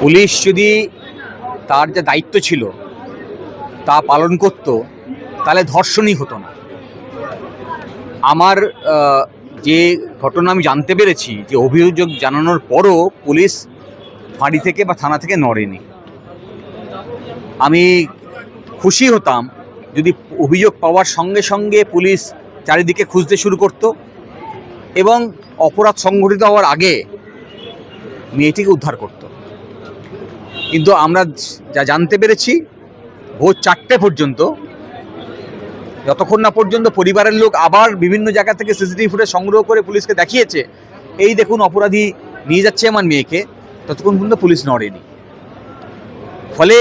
Police যদি তার যে দায়িত্ব ছিল তা পালন করত তাহলে ধর্ষণই হতো না। আমার যে ঘটনা আমি জানতে পেরেছি যে অভিযোগ জানানোর পরও পুলিশ ফাঁড়ি থেকে বা থানা থেকে নড়েনি। আমি খুশি হতাম যদি অভিযোগ পাওয়ার সঙ্গে সঙ্গে পুলিশ চারিদিকে খুঁজতে শুরু করত এবং অপরাধ সংঘটিত হওয়ার আগে মেয়েটিকে উদ্ধার করত। কিন্তু আমরা যা জানতে পেরেছি ভোর 4টে পর্যন্ত, যতক্ষণ না পর্যন্ত পরিবারের লোক আবার বিভিন্ন জায়গা থেকে সিসিটিভি ফুটেজ সংগ্রহ করে পুলিশকে দেখিয়েছে এই দেখুন অপরাধী নিয়ে যাচ্ছে আমার মেয়েকে, ততক্ষণ পর্যন্ত পুলিশ নড়েনি। ফলে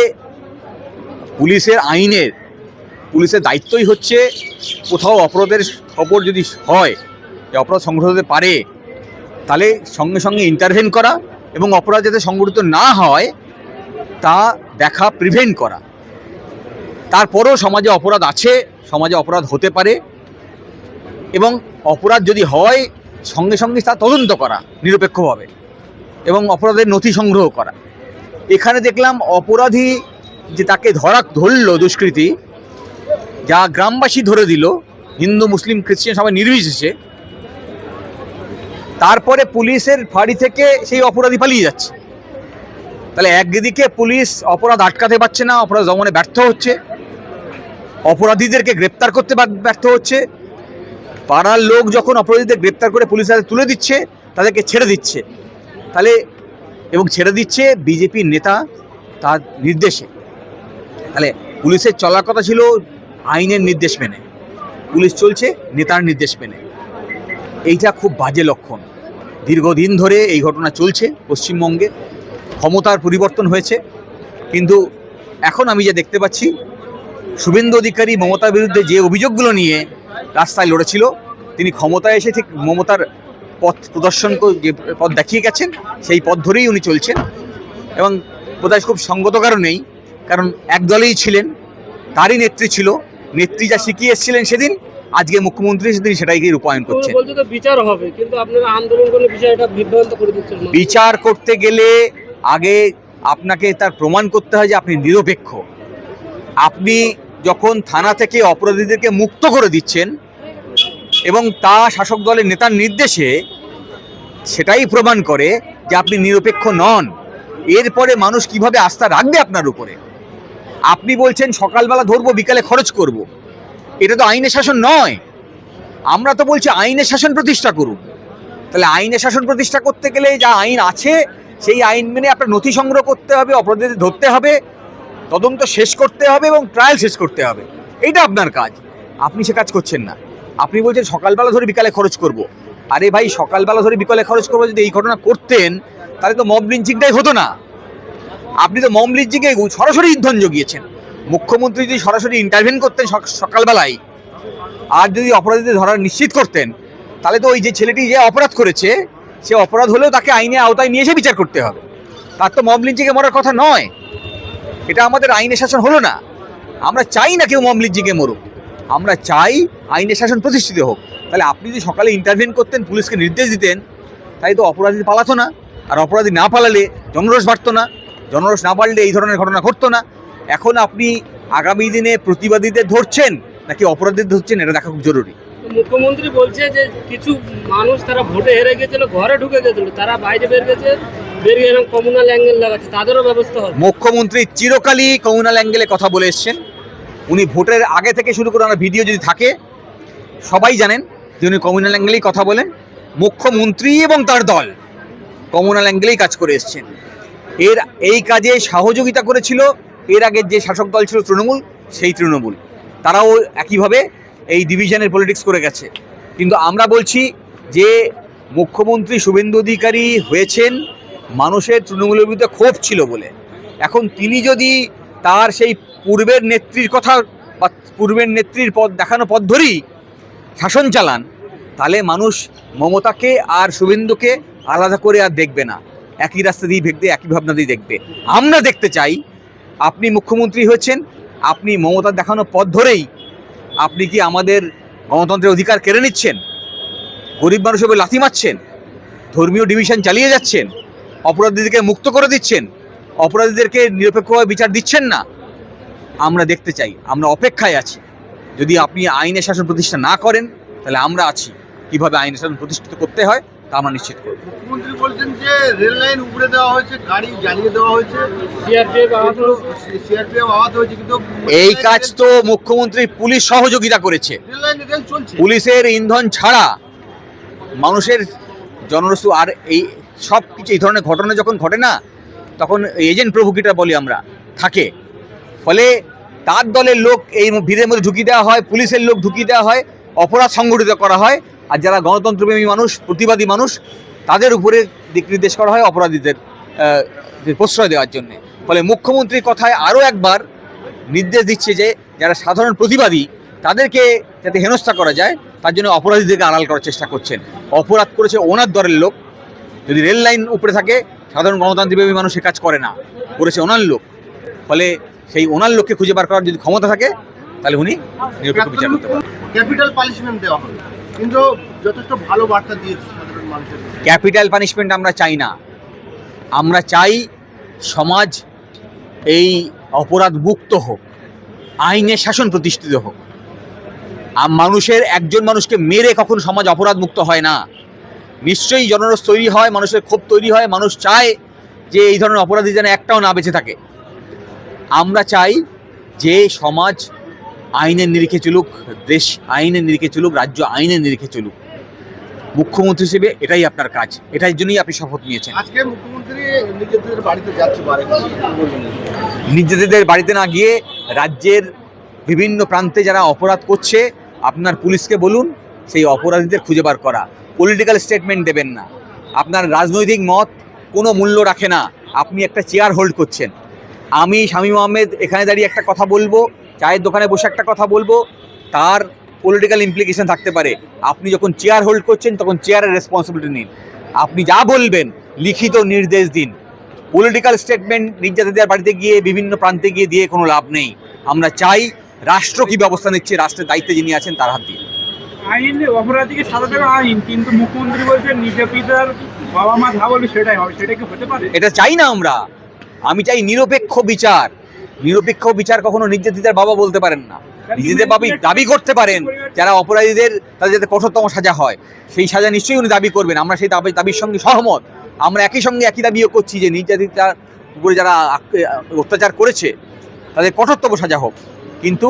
পুলিশের দায়িত্বই হচ্ছে কোথাও অপরাধের খবর যদি হয়, যে অপরাধ সংঘটিত হতে পারে, তাহলে সঙ্গে সঙ্গে ইন্টারভেন করা এবং অপরাধ যাতে সংঘটিত না হয় তা দেখা, প্রিভেন্ট করা। তারপরেও সমাজে অপরাধ আছে, সমাজে অপরাধ হতে পারে এবং অপরাধ যদি হয় সঙ্গে সঙ্গে তা তদন্ত করা নিরপেক্ষভাবে এবং অপরাধের নথি সংগ্রহ করা। এখানে দেখলাম অপরাধী যে তাকে ধরল দুষ্কৃতী, যা গ্রামবাসী ধরে দিল, হিন্দু মুসলিম খ্রিস্টান সবাই নির্বিশেষে, তারপরে পুলিশের ফাঁড়ি থেকে সেই অপরাধী পালিয়ে যাচ্ছে। তাহলে একদিকে পুলিশ অপরাধ আটকাতে পারছে না, অপরাধ দমনে ব্যর্থ হচ্ছে, অপরাধীদেরকে গ্রেপ্তার করতে ব্যর্থ হচ্ছে, পাড়ার লোক যখন অপরাধীদের গ্রেপ্তার করে পুলিশের হাতে তুলে দিচ্ছে তাদেরকে ছেড়ে দিচ্ছে, তাহলে এবং ছেড়ে দিচ্ছে বিজেপির নেতা তার নির্দেশে। তাহলে পুলিশের চলার কথা ছিল আইনের নির্দেশ মেনে, পুলিশ চলছে নেতার নির্দেশ মেনে। এইটা খুব বাজে লক্ষণ। দীর্ঘদিন ধরে এই ঘটনা চলছে পশ্চিমবঙ্গে, ক্ষমতার পরিবর্তন হয়েছে, কিন্তু এখন আমি যা দেখতে পাচ্ছি শুভেন্দু অধিকারী মমতার বিরুদ্ধে যে অভিযোগগুলো নিয়ে রাস্তায় লড়েছিল, তিনি ক্ষমতায় এসে ঠিক মমতার পথ প্রদর্শন যে পথ দেখিয়ে গেছেন সেই পথ ধরেই উনি চলছেন এবং বোধহয় খুব সঙ্গত কারণেই, কারণ এক দলেই ছিলেন, তারই নেত্রী ছিল, নেত্রী যা শিখিয়ে এসেছিলেন সেদিন, আজকে মুখ্যমন্ত্রী সেদিন সেটাই রূপায়ণ করছেন। বিচার হবে, কিন্তু আপনারা আন্দোলন করলে বিষয়টা বিভ্রান্ত করে দিচ্ছেন। বিচার করতে গেলে আগে আপনাকে তার প্রমাণ করতে হয় যে আপনি নিরপেক্ষ। আপনি যখন থানা থেকে অপরাধীদেরকে মুক্ত করে দিচ্ছেন এবং তা শাসক দলের নেতার নির্দেশে, সেটাই প্রমাণ করে যে আপনি নিরপেক্ষ নন। এরপরে মানুষ কিভাবে আস্থা রাখবে আপনার উপরে? আপনি বলছেন সকালবেলা ধরবো বিকালে খরচ করব, এটা তো আইনের শাসন নয়। আমরা তো বলছি আইনের শাসন প্রতিষ্ঠা করুন। তাহলে আইনের শাসন প্রতিষ্ঠা করতে গেলে যা আইন আছে সেই আইন মেনে আপনার নথি সংগ্রহ করতে হবে, অপরাধীদের ধরতে হবে, তদন্ত শেষ করতে হবে এবং ট্রায়াল শেষ করতে হবে। এইটা আপনার কাজ, আপনি সে কাজ করছেন না। আপনি বলছেন সকালবেলা ধরে বিকালে খরচ করব। আরে ভাই, সকালবেলা ধরে বিকালে খরচ করবো যদি এই ঘটনা করতেন তাহলে তো মব লিঞ্চিংটাই হতো না। আপনি তো মব লিঞ্চিংয়ে সরাসরি ইন্ধন জুগিয়েছেন। মুখ্যমন্ত্রী যদি সরাসরি ইন্টারভেন করতেন সকালবেলায়, আর যদি অপরাধীদের ধরা নিশ্চিত করতেন, তাহলে তো ওই যে ছেলেটি যে অপরাধ করেছে সে অপরাধ হলেও তাকে আইনের আওতায় নিয়ে এসে বিচার করতে হবে। তার তো মব লিঞ্চিংয়ে মরার কথা নয়। এটা আমাদের আইনের শাসন হলো না। আমরা চাই না কেউ মব লিঞ্চিংয়ে মরুক, আমরা চাই আইনের শাসন প্রতিষ্ঠিত হোক। তাহলে আপনি যদি সকালে ইন্টারভেন করতেন, পুলিশকে নির্দেশ দিতেন, তাই তো অপরাধী পালাতো না। আর অপরাধী না পালালে জনরোষ বাড়তো না, জনরোষ না বাড়লে এই ধরনের ঘটনা ঘটতো না। এখন আপনি আগামী দিনে প্রতিবাদীদের ধরছেন নাকি অপরাধীদের ধরছেন, এটা দেখা খুব জরুরি। মুখ্যমন্ত্রী বলছে যে কিছু মানুষ তারা ভোটে হেরে গেছিল, ঘরে ঢুকে গেছিল, তারা বাইরে বের গেছে, বেরিয়ে এরকম কমিউনাল অ্যাঙ্গেল লাগাচ্ছে, তাদেরও ব্যবস্থা হবে। মুখ্যমন্ত্রী চিরকালই কমিউনাল অ্যাঙ্গেলে কথা বলে এসছেন। উনি ভোটের আগে থেকে শুরু করে আমার ভিডিও যদি থাকে সবাই জানেন যে উনি কমিউনাল অ্যাঙ্গেলেই কথা বলেন। মুখ্যমন্ত্রী এবং তার দল কমিউনাল অ্যাঙ্গেলেই কাজ করে এসছেন। এই কাজে সহযোগিতা করেছিল এর আগের যে শাসক দল ছিল তৃণমূল, সেই তৃণমূল তারাও একইভাবে এই ডিভিশনের পলিটিক্স করে গেছে। কিন্তু আমরা বলছি যে মুখ্যমন্ত্রী শুভেন্দু অধিকারী হয়েছেন মানুষের তৃণমূলের বিরুদ্ধে ক্ষোভ ছিল বলে। এখন তিনি যদি তার সেই পূর্বের নেত্রীর কথা বা পূর্বের নেত্রীর পথ দেখানো পথ ধরেই শাসন চালান, তাহলে মানুষ মমতাকে আর শুভেন্দুকে আলাদা করে আর দেখবে না, একই রাস্তা দিয়ে দেখবে, একই ভাবনা দিয়ে দেখবে। আমরা দেখতে চাই আপনি মুখ্যমন্ত্রী হয়েছেন, আপনি মমতার দেখানো পথ ধরেই আপনি কি আমাদের গণতন্ত্রের অধিকার কেড়ে নিচ্ছেন, গরিব মানুষের উপর লাথি মারছেন, ধর্মীয় ডিভিশন চালিয়ে যাচ্ছেন, অপরাধীদেরকে মুক্ত করে দিচ্ছেন, অপরাধীদেরকে নিরপেক্ষভাবে বিচার দিচ্ছেন না। আমরা দেখতে চাই, আমরা অপেক্ষায় আছি। যদি আপনি আইনের শাসন প্রতিষ্ঠা না করেন তাহলে আমরা আছি, কিভাবে আইনের শাসন প্রতিষ্ঠিত করতে হয় তা আমরা নিশ্চিত করব। মুখ্যমন্ত্রী বলছেন যে রেল লাইন উপরে দেওয়া হয়েছে, গাড়ি জ্বালিয়ে দেওয়া হয়েছে, সিআরপিএফ আহত হয়েছে, কিন্তু এই কাজ তো মুখ্যমন্ত্রীর পুলিশ সহযোগিতা করেছে। রেল চলছে। পুলিশের ইন্ধন ছাড়া মানুষের জনরসু আর এই সব কিছু এই ধরনের ঘটনা যখন ঘটে না, তখন এজেন্ট প্রভোকিটা বলি আমরা থাকে, ফলে তার দলের লোক এই ভিড়ের মধ্যে ঢুকিয়ে দেওয়া হয়, পুলিশের লোক ঢুকিয়ে দেওয়া হয়, অপরাধ সংগঠিত করা হয়, আর যারা গণতন্ত্রপ্রেমী মানুষ, প্রতিবাদী মানুষ, তাদের উপরে দিক নির্দেশ করা হয় অপরাধীদের প্রশ্রয় দেওয়ার জন্য। ফলে মুখ্যমন্ত্রীর কথায় আরও একবার নির্দেশ দিচ্ছে যে যারা সাধারণ প্রতিবাদী তাদেরকে যাতে হেনস্থা করা যায়, তার জন্য অপরাধীদেরকে আড়াল করার চেষ্টা করছেন। অপরাধ করেছে ওনার দলের লোক। যদি রেল লাইন উপরে থাকে, সাধারণ গণতান্ত্রিকভাবে মানুষ সে কাজ করে না, করেছে ওনার লোক। ফলে সেই ওনার লোককে খুঁজে বার করার যদি ক্ষমতা থাকে, তাহলে উনি নিরপেক্ষ বিচার করতে পারেন। ক্যাপিটাল পানিশমেন্ট দেওয়া হবে, কিন্তু যথেষ্ট ভালো বার্তা দিয়েছে সাধারণ মানুষের। ক্যাপিটাল পানিশমেন্ট আমরা চাই না। আমরা চাই সমাজ এই অপরাধ মুক্ত হোক, আইনের শাসন প্রতিষ্ঠিত হোক। মানুষের একজন মানুষকে মেরে কখন সমাজ অপরাধ মুক্ত হয় না। নিশ্চয়ই জনরোষ তৈরি হয়, মানুষের ক্ষোভ তৈরি হয়, মানুষ চায় যে এই ধরনের অপরাধী যেন একটাও না বেঁচে থাকে। আমরা চাই যে সমাজ আইনের নিরিখে চলুক, দেশ আইনের নিরিখে চলুক, রাজ্য আইনের নিরিখে চলুক। মুখ্যমন্ত্রী হিসেবে এটাই আপনার কাজ, এটার জন্যই আপনি শপথ নিয়েছেন। আজকে মুখ্যমন্ত্রী নিজেদের বাড়িতে যাচ্ছে, নিজেদের বাড়িতে না গিয়ে রাজ্যের বিভিন্ন প্রান্তে যারা অপরাধ করছে, আপনার পুলিশকে বলুন সেই অপরাধীদের খুঁজে বার করা। পলিটিক্যাল স্টেটমেন্ট দেবেন না। আপনার রাজনৈতিক মত কোনো মূল্য রাখে না। আপনি একটা চেয়ার হোল্ড করছেন। আমি শামীম আহমেদ এখানে দাঁড়িয়ে একটা কথা বলবো, চায়ের দোকানে বসে একটা কথা বলবো, তার পলিটিক্যাল ইমপ্লিকেশন থাকতে পারে। আপনি যখন চেয়ার হোল্ড করছেন তখন চেয়ারের রেসপন্সিবিলিটি নিন। আপনি যা বলবেন লিখিত নির্দেশ দিন। পলিটিক্যাল স্টেটমেন্ট নির্যাতিতদের বাড়িতে গিয়ে বিভিন্ন প্রান্তে গিয়ে দিয়ে কোনো লাভ নেই। আমরা চাই রাষ্ট্র কী ব্যবস্থা নিচ্ছে, রাষ্ট্রের দায়িত্বে যিনি আছেন তার হাত দিয়ে। আইন অপরাধীকে সাজা দেবে আইন, কিন্তু মুখ্যমন্ত্রী বলছেন নির্যাতিতার বাবা মা যা বলবে সেটাই হবে। সেটা কি হতে পারে? এটা চাই না আমরা। আমি চাই নিরপেক্ষ বিচার। নিরপেক্ষ বিচার কখনো নির্যাতিতার বাবা বলতে পারেন না। নিজেদের দাবি করতে পারেন যারা অপরাধীদের, তাদের যাতে কঠোরতম সাজা হয়, সেই সাজা নিশ্চয়ই উনি দাবি করবেন। আমরা সেই দাবির সঙ্গে সহমত। আমরা একই সঙ্গে একই দাবিও করছি যে নির্যাতিতার উপরে যারা অত্যাচার করেছে তাদের কঠোরতম সাজা হোক, কিন্তু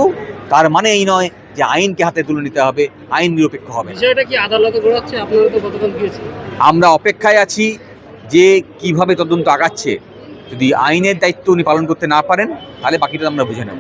তার মানে এই নয় যে আইনকে হাতে তুলে নিতে হবে, আইন নিরপেক্ষ হবে। বিষয়টা কি আদালতে ঘোরাচ্ছে? আপনারা তো গতকাল গিয়েছেন। আমরা অপেক্ষায় আছি যে কিভাবে তদন্ত আগাচ্ছে। যদি আইনের দায়িত্ব উনি পালন করতে না পারেন, তাহলে বাকিটা আমরা বুঝে নেব।